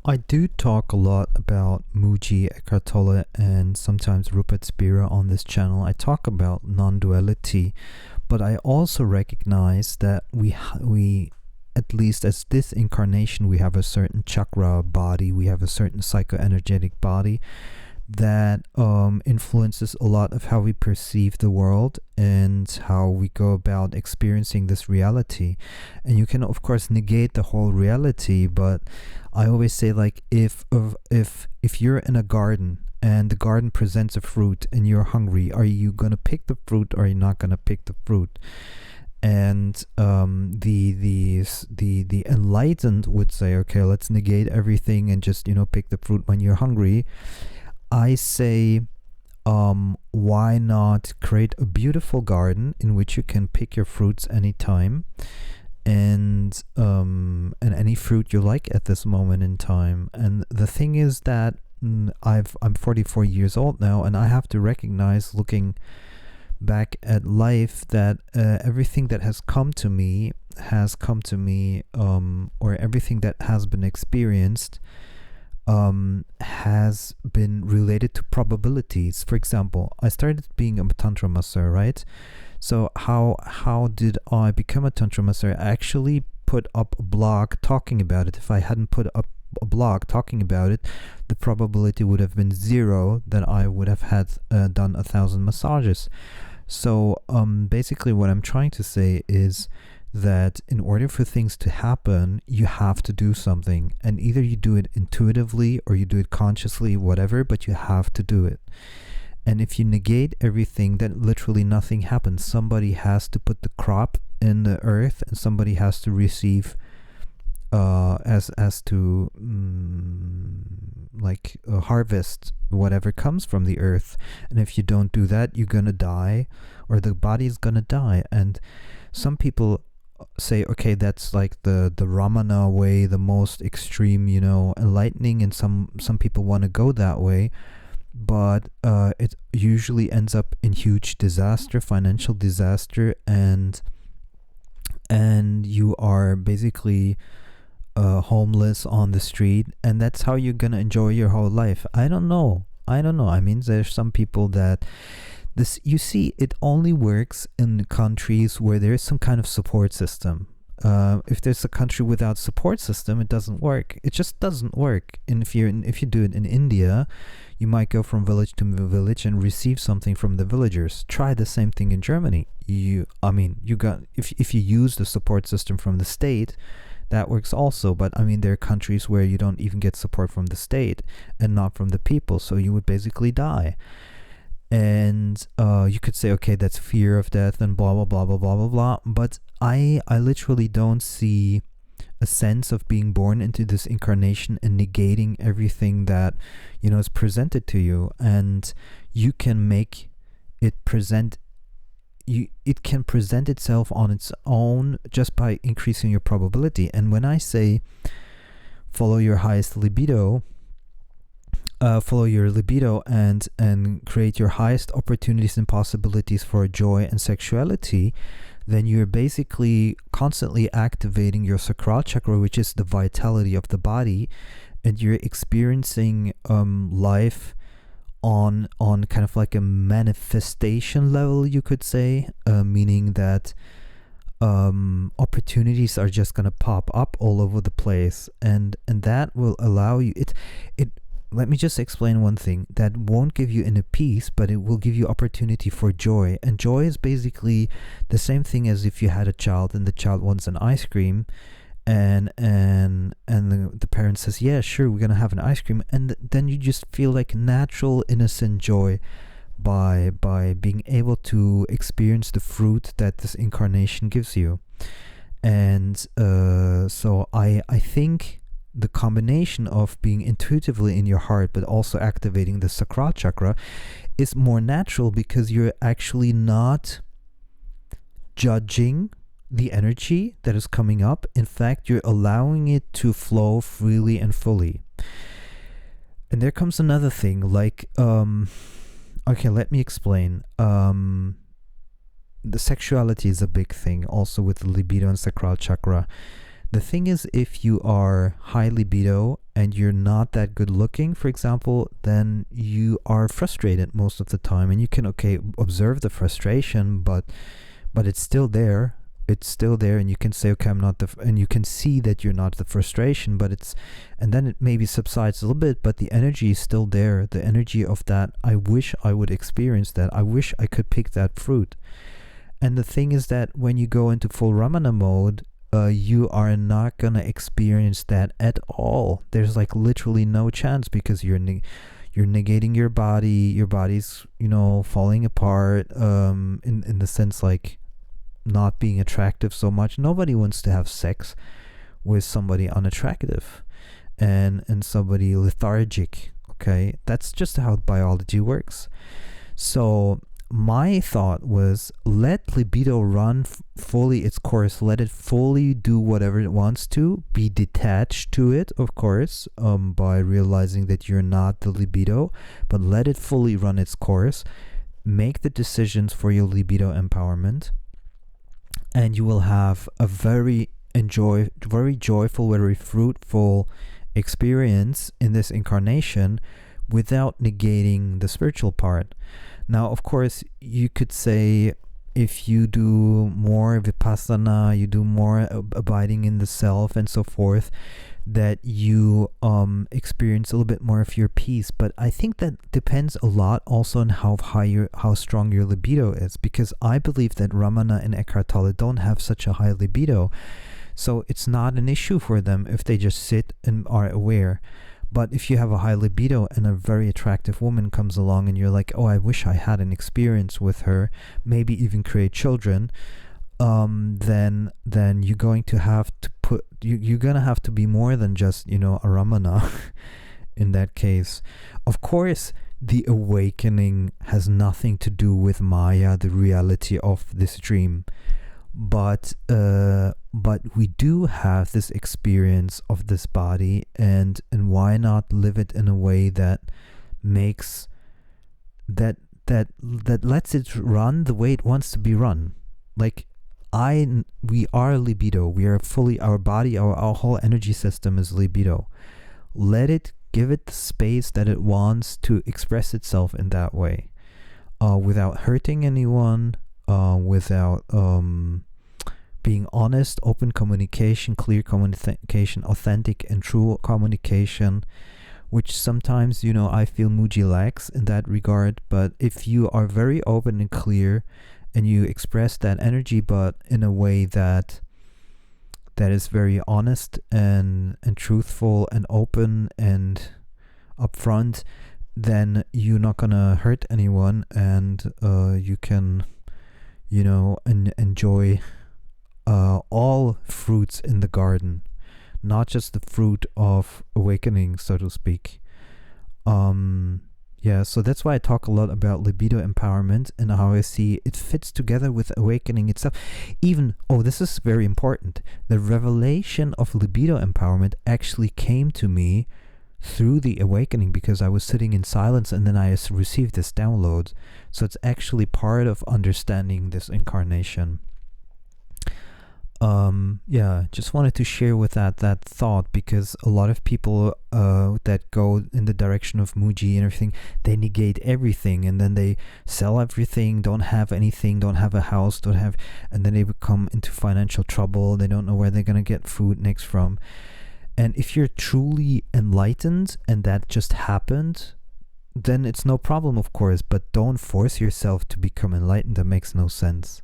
I do talk a lot about Mooji, Eckhart Tolle, and sometimes Rupert Spira on this channel. I talk about non-duality, but I also recognize that we at least as this incarnation, we have a certain chakra body, we have a certain psychoenergetic body that influences a lot of how we perceive the world and how we go about experiencing this reality. And you can of course negate the whole reality, but I always say, like, if you're in a garden and the garden presents a fruit and you're hungry, are you going to pick the fruit or are you not going to pick the fruit? And the enlightened would say, okay, let's negate everything and just pick the fruit when you're hungry. I say, why not create a beautiful garden in which you can pick your fruits anytime, and any fruit you like at this moment in time. And the thing is that I'm 44 years old now, and I have to recognize, looking back at life, that everything that has come to me, or everything that has been experienced has been related to probabilities. For example, I started being a tantra masseur, right? So how did I become a tantra masseur? I actually put up a blog talking about it. If I hadn't put up a blog talking about it, the probability would have been 0 that I would have had done 1,000 massages. So basically what I'm trying to say is that in order for things to happen, you have to do something, and either you do it intuitively or you do it consciously, whatever, but you have to do it. And if you negate everything, then literally nothing happens. Somebody has to put the crop in the earth, and somebody has to receive harvest whatever comes from the earth. And if you don't do that, you're gonna die, or the body's gonna die. And some people say, okay, that's like the Ramana way, the most extreme, enlightening, and some people want to go that way, but it usually ends up in huge disaster, financial disaster, and you are basically homeless on the street, and that's how you're gonna enjoy your whole life. I don't know. I mean, there's some people that you see, it only works in countries where there is some kind of support system. If there's a country without support system, it doesn't work. It just doesn't work. And if you do it in India, you might go from village to village and receive something from the villagers. Try the same thing in Germany. If you use the support system from the state, that works also. But I mean, there are countries where you don't even get support from the state and not from the people, so you would basically die. And you could say, okay, that's fear of death and blah blah blah blah blah blah blah, but I literally don't see a sense of being born into this incarnation and negating everything that is presented to you. And you can make it it can present itself on its own just by increasing your probability. And when I say follow your highest libido, follow your libido and create your highest opportunities and possibilities for joy and sexuality, then you're basically constantly activating your sacral chakra, which is the vitality of the body, and you're experiencing life on kind of like a manifestation level, you could say, meaning that opportunities are just gonna pop up all over the place, and that will allow you it let me just explain one thing that won't give you inner peace, but it will give you opportunity for joy. And joy is basically the same thing as if you had a child and the child wants an ice cream, and the parent says, yeah, sure, we're gonna have an ice cream, and then you just feel like natural innocent joy by being able to experience the fruit that this incarnation gives you. And so I think the combination of being intuitively in your heart but also activating the sacral chakra is more natural, because you're actually not judging the energy that is coming up. In fact, you're allowing it to flow freely and fully. And there comes another thing, like okay, let me explain. The sexuality is a big thing also with the libido and sacral chakra. The thing is, if you are high libido and you're not that good looking, for example, then you are frustrated most of the time, and you can observe the frustration, but it's still there. It's still there, and you can say, okay, I'm not and you can see that you're not the frustration, and then it maybe subsides a little bit, but the energy is still there. The energy of that, I wish I would experience that. I wish I could pick that fruit. And the thing is that when you go into full Ramana mode, you are not gonna experience that at all. There's like literally no chance, because you're negating your body. Your body's falling apart, in the sense like not being attractive so much. Nobody wants to have sex with somebody unattractive and somebody lethargic. Okay, that's just how biology works. So my thought was, let libido run fully its course. Let it fully do whatever it wants to. Be detached to it, of course, by realizing that you're not the libido, but let it fully run its course. Make the decisions for your libido empowerment, and you will have a very joyful, very fruitful experience in this incarnation without negating the spiritual part. Now, of course, you could say, if you do more vipassana, you do more abiding in the self and so forth, that you experience a little bit more of your peace. But I think that depends a lot also on how strong your libido is, because I believe that Ramana and Eckhart Tolle don't have such a high libido, so it's not an issue for them if they just sit and are aware. But if you have a high libido and a very attractive woman comes along and you're like, oh, I wish I had an experience with her, maybe even create children, then you're going to have to you're gonna have to be more than just a Ramana in that case. Of course, the awakening has nothing to do with Maya, the reality of this dream, but we do have this experience of this body, and why not live it in a way that makes that lets it run the way it wants to be run. Like, we are libido. We are fully, our body, our whole energy system is libido. Give it the space that it wants to express itself in that way, without hurting anyone, without being honest, open communication, clear communication, authentic and true communication, which sometimes, I feel Mooji lacks in that regard. But if you are very open and clear, and you express that energy, but in a way that is very honest and truthful and open and upfront, then you're not gonna hurt anyone, and you can, enjoy all fruits in the garden, not just the fruit of awakening, so to speak. So that's why I talk a lot about libido empowerment and how I see it fits together with awakening itself. Even, this is very important, the revelation of libido empowerment actually came to me through the awakening, because I was sitting in silence and then I received this download. So it's actually part of understanding this incarnation. Just wanted to share with that thought, because a lot of people that go in the direction of Mooji and everything, they negate everything, and then they sell everything, don't have anything, don't have a house, and then they become into financial trouble. They don't know where they're gonna get food next from. And if you're truly enlightened and that just happened, then it's no problem, of course, but don't force yourself to become enlightened. That makes no sense.